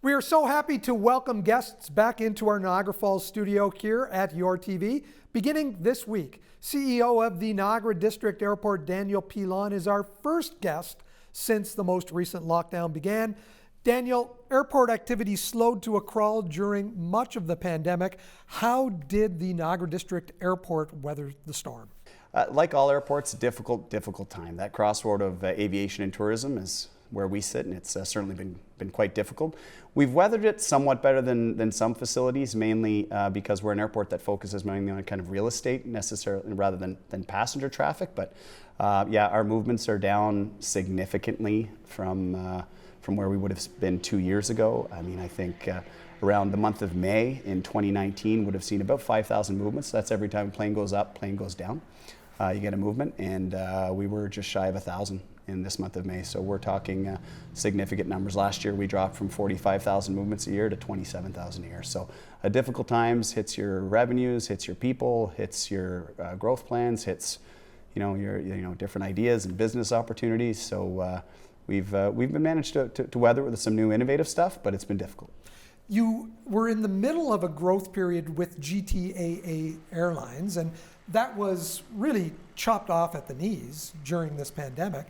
We are so happy to welcome guests back into our Niagara Falls studio here at YourTV. Beginning this week, CEO of the Niagara District Airport, Daniel Pilon, is our first guest since the most recent lockdown began. Daniel, airport activity slowed to a crawl during much of the pandemic. How did the Niagara District Airport weather the storm? Like all airports, difficult time. That crossroad of aviation and tourism is where we sit, and it's certainly been quite difficult. We've weathered it somewhat better than some facilities, mainly because we're an airport that focuses mainly on kind of real estate necessarily rather than passenger traffic. But yeah, our movements are down significantly from where we would have been 2 years ago. I mean, I think around the month of May in 2019 would have seen about 5,000 movements. That's every time a plane goes up, plane goes down. You get a movement, and we were just shy of 1,000 in this month of May. So we're talking significant numbers. Last year we dropped from 45,000 movements a year to 27,000 a year. So difficult times hits your revenues, hits your people, hits your growth plans, hits your different ideas and business opportunities. So we've been managed to weather it with some new innovative stuff, but it's been difficult. You were in the middle of a growth period with GTAA Airlines, and that was really chopped off at the knees during this pandemic.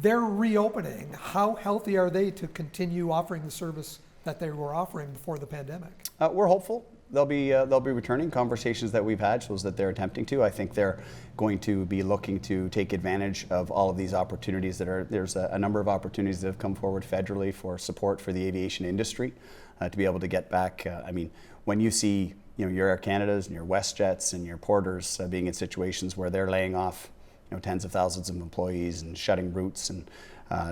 They're reopening. How healthy are they to continue offering the service that they were offering before the pandemic? We're hopeful. They'll be returning. Conversations that we've had shows that they're attempting to. I think they're going to be looking to take advantage of all of these opportunities there's a number of opportunities that have come forward federally for support for the aviation industry to be able to get back. I mean, when you see your Air Canadas and your WestJets and your Porters being in situations where they're laying off tens of thousands of employees and shutting routes and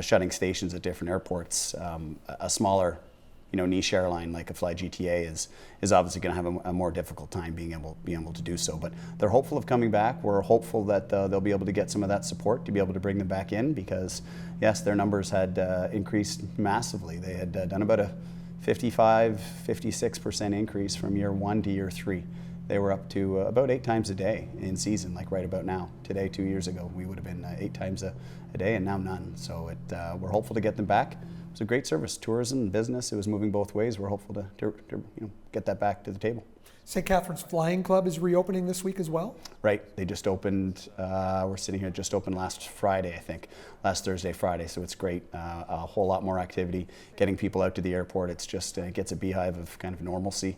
shutting stations at different airports, a smaller niche airline like a Fly GTA is obviously going to have a more difficult time being able to do so. But they're hopeful of coming back. We're hopeful that they'll be able to get some of that support to be able to bring them back in, because yes, their numbers had increased massively. They had done about a 56% increase from year 1 to year 3. They were up to about 8 times a day in season, like right about now. Today, 2 years ago, we would have been 8 times a day, and now none. So we're hopeful to get them back. It was a great service, tourism and business. It was moving both ways. We're hopeful to get that back to the table. St. Catharines Flying Club is reopening this week as well? Right. They just opened, we're sitting here, just opened last Friday, I think. Last Thursday, Friday. So it's great. A whole lot more activity. Getting people out to the airport, it's just, it gets a beehive of kind of normalcy.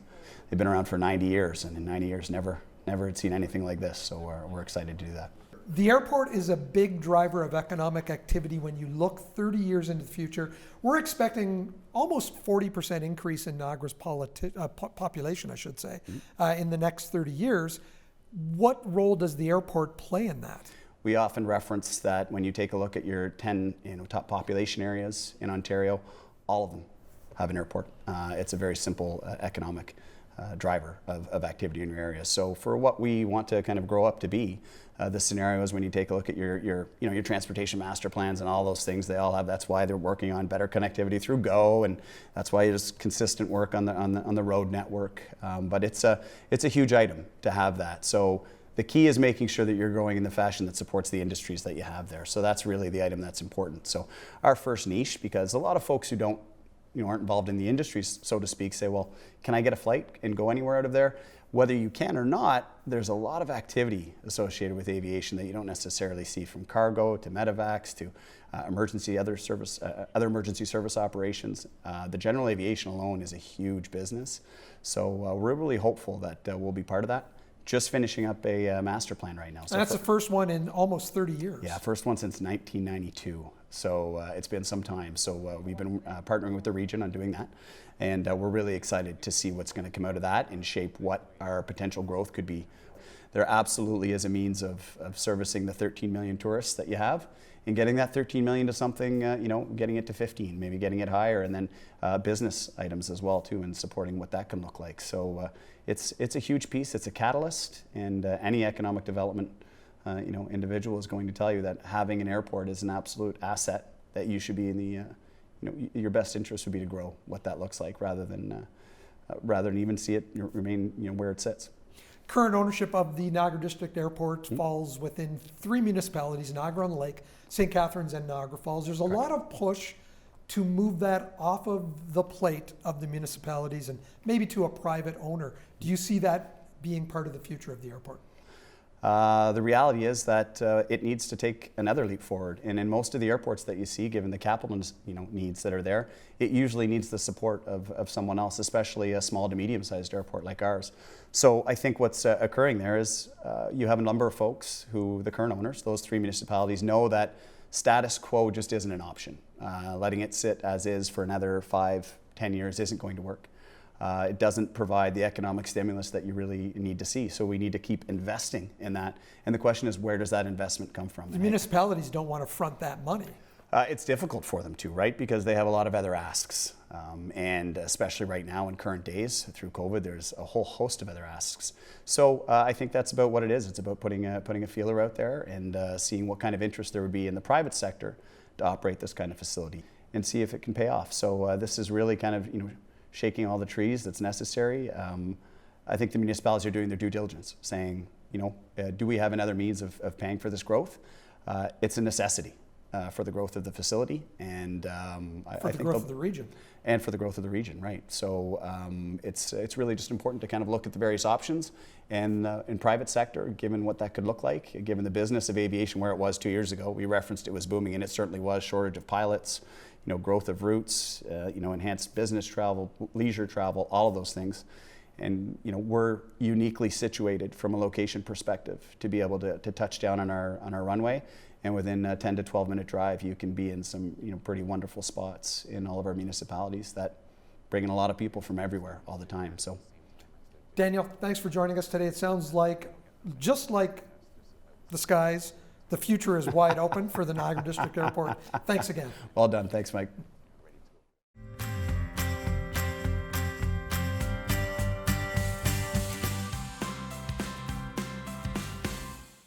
They've been around for 90 years, and in 90 years never had seen anything like this. So we're excited to do that. The airport is a big driver of economic activity when you look 30 years into the future. We're expecting almost 40% increase in Niagara's population, I should say, in the next 30 years. What role does the airport play in that? We often reference that when you take a look at your 10 top population areas in Ontario, all of them have an airport. It's a very simple economic driver of activity in your area. So for what we want to kind of grow up to be, the scenario is when you take a look at your transportation master plans and all those things they all have. That's why they're working on better connectivity through GO, and that's why there's consistent work on the road network. But it's a huge item to have that. So the key is making sure that you're growing in the fashion that supports the industries that you have there. So that's really the item that's important. So our first niche, because a lot of folks who aren't involved in the industries, so to speak, say, well, can I get a flight and go anywhere out of there? Whether you can or not, there's a lot of activity associated with aviation that you don't necessarily see, from cargo to medevacs to other emergency service operations. The general aviation alone is a huge business. So we're really hopeful that we'll be part of that. Just finishing up a master plan right now. So that's the first one in almost 30 years. Yeah, first one since 1992. So it's been some time. So we've been partnering with the region on doing that. And we're really excited to see what's going to come out of that and shape what our potential growth could be. There absolutely is a means of servicing the 13 million tourists that you have, and getting that 13 million to something, getting it to 15, maybe getting it higher, and then business items as well too, and supporting what that can look like. So it's a huge piece. It's a catalyst, and any economic development individual is going to tell you that having an airport is an absolute asset that you should be in the your best interest would be to grow what that looks like, rather than even see it remain where it sits. Current ownership of the Niagara District Airport falls within 3 municipalities: Niagara-on-the-Lake, St. Catharines, and Niagara Falls. There's a lot of push to move that off of the plate of the municipalities and maybe to a private owner? Do you see that being part of the future of the airport? The reality is that it needs to take another leap forward, and in most of the airports that you see, given the capital needs that are there, it usually needs the support of someone else, especially a small to medium-sized airport like ours. So I think what's occurring there is you have a number of folks who, the current owners, those 3 municipalities, know that status quo just isn't an option. Letting it sit as is for another 5-10 years isn't going to work. It doesn't provide the economic stimulus that you really need to see. So we need to keep investing in that. And the question is, where does that investment come from? The municipalities don't want to front that money. It's difficult for them to, right? Because they have a lot of other asks. And especially right now in current days through COVID, there's a whole host of other asks. So I think that's about what it is. It's about putting a feeler out there and seeing what kind of interest there would be in the private sector to operate this kind of facility and see if it can pay off. So this is really kind of, shaking all the trees that's necessary. I think the municipalities are doing their due diligence, saying, do we have another means of paying for this growth? It's a necessity for the growth of the facility, and for the growth of the region. And for the growth of the region, right? So it's really just important to kind of look at the various options, and in private sector, given what that could look like, given the business of aviation where it was 2 years ago, we referenced it was booming, and it certainly was. Shortage of pilots, growth of routes, enhanced business travel, leisure travel, all of those things. And we're uniquely situated from a location perspective to be able to touch down on our runway, and within a 10 to 12 minute drive, you can be in some pretty wonderful spots in all of our municipalities that bring in a lot of people from everywhere all the time. So, Daniel, thanks for joining us today. It sounds like, just like the skies, the future is wide open for the Niagara District Airport. Thanks again. Well done. Thanks, Mike.